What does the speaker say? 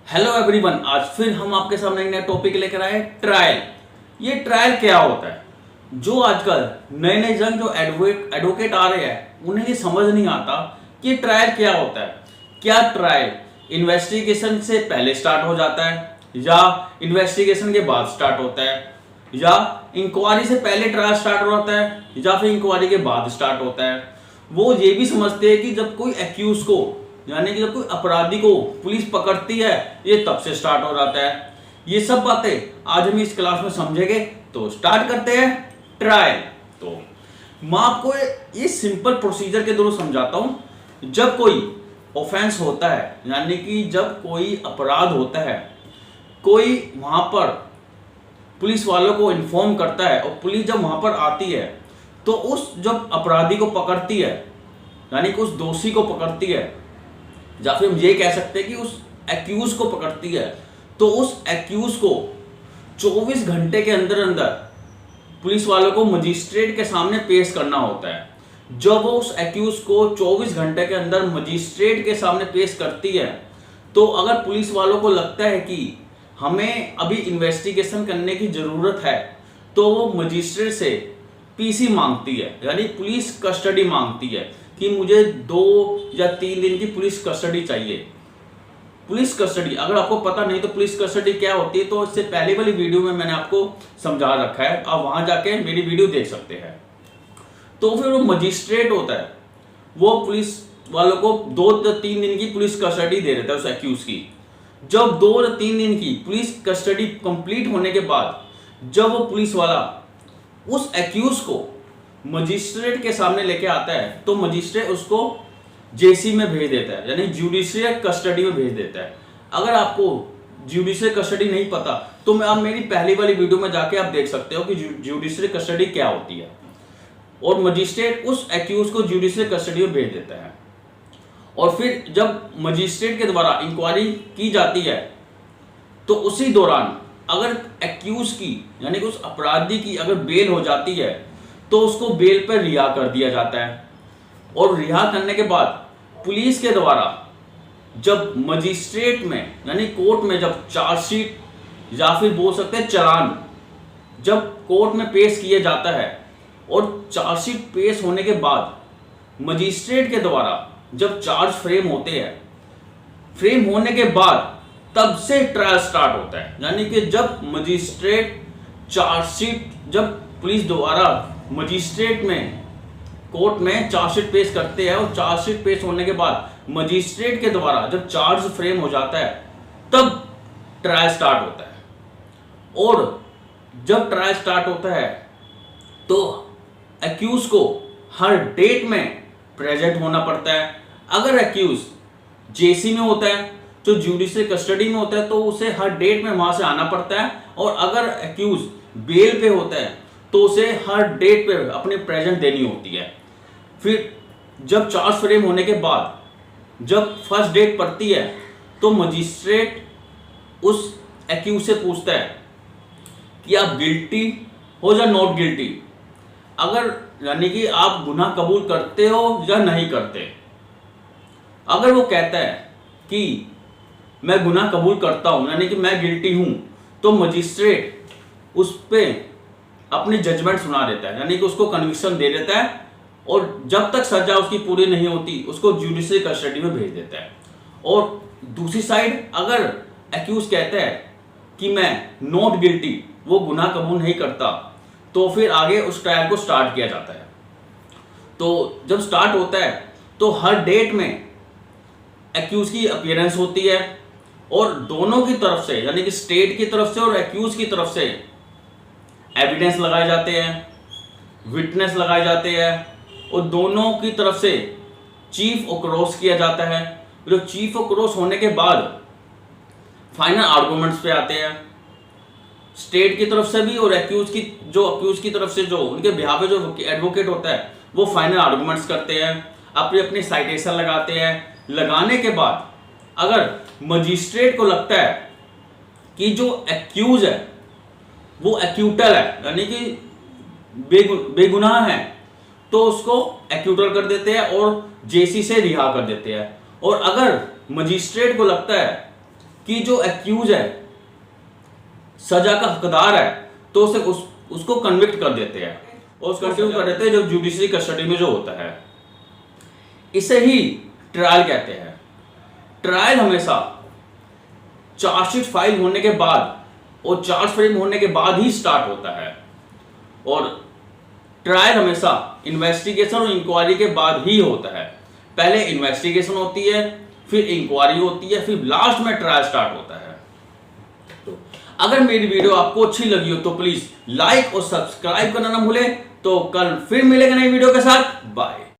Hello everyone, आज फिर हम आपके सामने एक नया टॉपिक लेकर आए ट्रायल। ये ट्रायल क्या होता है? जो आजकल नए नए जंग जो एडवोकेट आ रहे हैं उन्हें ये समझ नहीं आता कि ट्रायल क्या होता है। क्या ट्रायल इन्वेस्टिगेशन से पहले स्टार्ट हो जाता है या इन्वेस्टिगेशन के बाद स्टार्ट होता है या इंक्वायरी से पहले ट्रायल स्टार्ट होता है या फिर इंक्वायरी के बाद स्टार्ट होता है। वो ये भी समझते हैं कि जब कोई एक्यूज को यानी कि जब कोई अपराधी को पुलिस पकड़ती है ये तब से स्टार्ट हो जाता है। ये सब बातें आज हम इस क्लास में समझेंगे, तो स्टार्ट करते हैं ट्रायल। तो मैं आपको ये सिंपल प्रोसीजर के थ्रू समझाता हूं। जब कोई ऑफेंस होता है यानी कि जब कोई अपराध होता है, कोई वहां पर पुलिस वालों को इन्फॉर्म करता है और पुलिस जब वहां पर आती है तो उस जब अपराधी को पकड़ती है यानी कि उस दोषी को पकड़ती है या फिर हम ये कह सकते हैं कि उस एक्यूज को पकड़ती है, तो उस एक्यूज को 24 घंटे के अंदर अंदर पुलिस वालों को मजिस्ट्रेट के सामने पेश करना होता है। जब वो उस एक्यूज को 24 घंटे के अंदर मजिस्ट्रेट के सामने पेश करती है, तो अगर पुलिस वालों को लगता है कि हमें अभी इन्वेस्टिगेशन करने की ज़रूरत है, तो वो मजिस्ट्रेट से पीसी मांगती है यानी पुलिस कस्टडी मांगती है कि मुझे 2 या 3 दिन की पुलिस कस्टडी चाहिए। पुलिस कस्टडी अगर आपको पता नहीं तो पुलिस कस्टडी क्या होती है, तो इससे पहले वाली वीडियो में मैंने आपको समझा रखा है, आप वहां जाके मेरी वीडियो देख सकते हैं। तो फिर वो मजिस्ट्रेट होता है, वो पुलिस वालों को 2 या 3 दिन की पुलिस कस्टडी दे देता है उस एक्यूज की। जब 2 या 3 दिन की पुलिस कस्टडी कंप्लीट होने के बाद जब वो पुलिस वाला उस एक्यूज को मजिस्ट्रेट के सामने लेके आता है, तो मजिस्ट्रेट उसको जेसी में भेज देता है यानी जुडिशियल कस्टडी में भेज देता है। अगर आपको जुडिशियल कस्टडी नहीं पता तो मैं आप मेरी पहली वाली वीडियो में जाके आप देख सकते हो कि जुडिशियल कस्टडी क्या होती है। और मजिस्ट्रेट उस एक्यूज को जुडिशियल कस्टडी में भेज देता है और फिर जब मजिस्ट्रेट के द्वारा इंक्वायरी की जाती है, तो उसी दौरान अगर एक्यूज की यानी कि उस अपराधी की अगर बेल हो जाती है, तो उसको बेल पर रिहा कर दिया जाता है। और रिहा करने के बाद पुलिस के द्वारा जब मजिस्ट्रेट में यानी कोर्ट में जब चार्जशीट या फिर बोल सकते हैं चालान जब कोर्ट में पेश किया जाता है, और चार्जशीट पेश होने के बाद मजिस्ट्रेट के द्वारा जब चार्ज फ्रेम होते हैं, फ्रेम होने के बाद तब से ट्रायल स्टार्ट होता है। यानी कि जब मजिस्ट्रेट चार्जशीट जब पुलिस द्वारा मजिस्ट्रेट में कोर्ट में चार्जशीट पेश करते हैं और चार्जशीट पेश होने के बाद मजिस्ट्रेट के द्वारा जब चार्ज फ्रेम हो जाता है, तब ट्रायल स्टार्ट होता है। और जब ट्रायल स्टार्ट होता है तो एक्यूज को हर डेट में प्रेजेंट होना पड़ता है। अगर एक्यूज जेसी में होता है जो जुडिशियल कस्टडी में होता है, तो उसे हर डेट में वहां से आना पड़ता है। और अगर एक्यूज बेल पे होता है तो उसे हर डेट पे अपनी प्रेजेंट देनी होती है। फिर जब चार्ज फ्रेम होने के बाद जब फर्स्ट डेट पड़ती है, तो मजिस्ट्रेट उस एक्यूज से पूछता है कि आप गिल्टी हो या नॉट गिल्टी, अगर यानी कि आप गुनाह कबूल करते हो या नहीं करते। अगर वो कहता है कि मैं गुनाह कबूल करता हूं यानी कि मैं गिल्टी हूं, तो मजिस्ट्रेट उस पे अपनी जजमेंट सुना देता है यानी कि उसको कन्विक्शन दे देता है, और जब तक सजा उसकी पूरी नहीं होती उसको जुडिशियल कस्टडी में भेज देता है। और दूसरी साइड अगर एक्यूज कहता है कि मैं नॉट गिल्टी, वो गुनाह कबूल नहीं करता, तो फिर आगे उस ट्रायल को स्टार्ट किया जाता है। तो जब स्टार्ट होता है तो हर डेट में एक्यूज की अपीयरेंस होती है, और दोनों की तरफ से यानी कि स्टेट की तरफ से और एक्यूज की तरफ से एविडेंस लगाए जाते हैं, विटनेस लगाए जाते हैं, और दोनों की तरफ से चीफ ऑफ क्रॉस किया जाता है। जो चीफ ऑफ क्रॉस होने के बाद फाइनल आर्गुमेंट्स पे आते हैं, स्टेट की तरफ से भी और एक्यूज की तरफ से जो उनके बिहाफ पे जो एडवोकेट होता है वो फाइनल आर्गुमेंट्स करते हैं, अपनी अपनी साइटेशन लगाते हैं। लगाने के बाद अगर मजिस्ट्रेट को लगता है कि जो एक्यूज है वो एक्यूटल है यानी कि बेगुनाह है, तो उसको एक्यूटल कर देते हैं और जेसी से रिहा कर देते हैं। और अगर मजिस्ट्रेट को लगता है कि जो एक्यूज है, सजा का हकदार है, तो उसे उसको कन्विक्ट कर देते हैं और उसको कंटिन्यू कर देते हैं जो जुडिशरी कस्टडी में जो होता है। इसे ही ट्रायल कहते हैं। ट्रायल हमेशा चार्जशीट फाइल होने के बाद और चार्ज फ्रेम होने के बाद ही स्टार्ट होता है, और ट्रायल हमेशा इन्वेस्टिगेशन और इंक्वायरी के बाद ही होता है। पहले इन्वेस्टिगेशन होती है, फिर इंक्वायरी होती है, फिर लास्ट में ट्रायल स्टार्ट होता है। तो अगर मेरी वीडियो आपको अच्छी लगी हो तो प्लीज लाइक और सब्सक्राइब करना ना भूलें। तो कल फिर मिलेंगे नई वीडियो के साथ। बाय।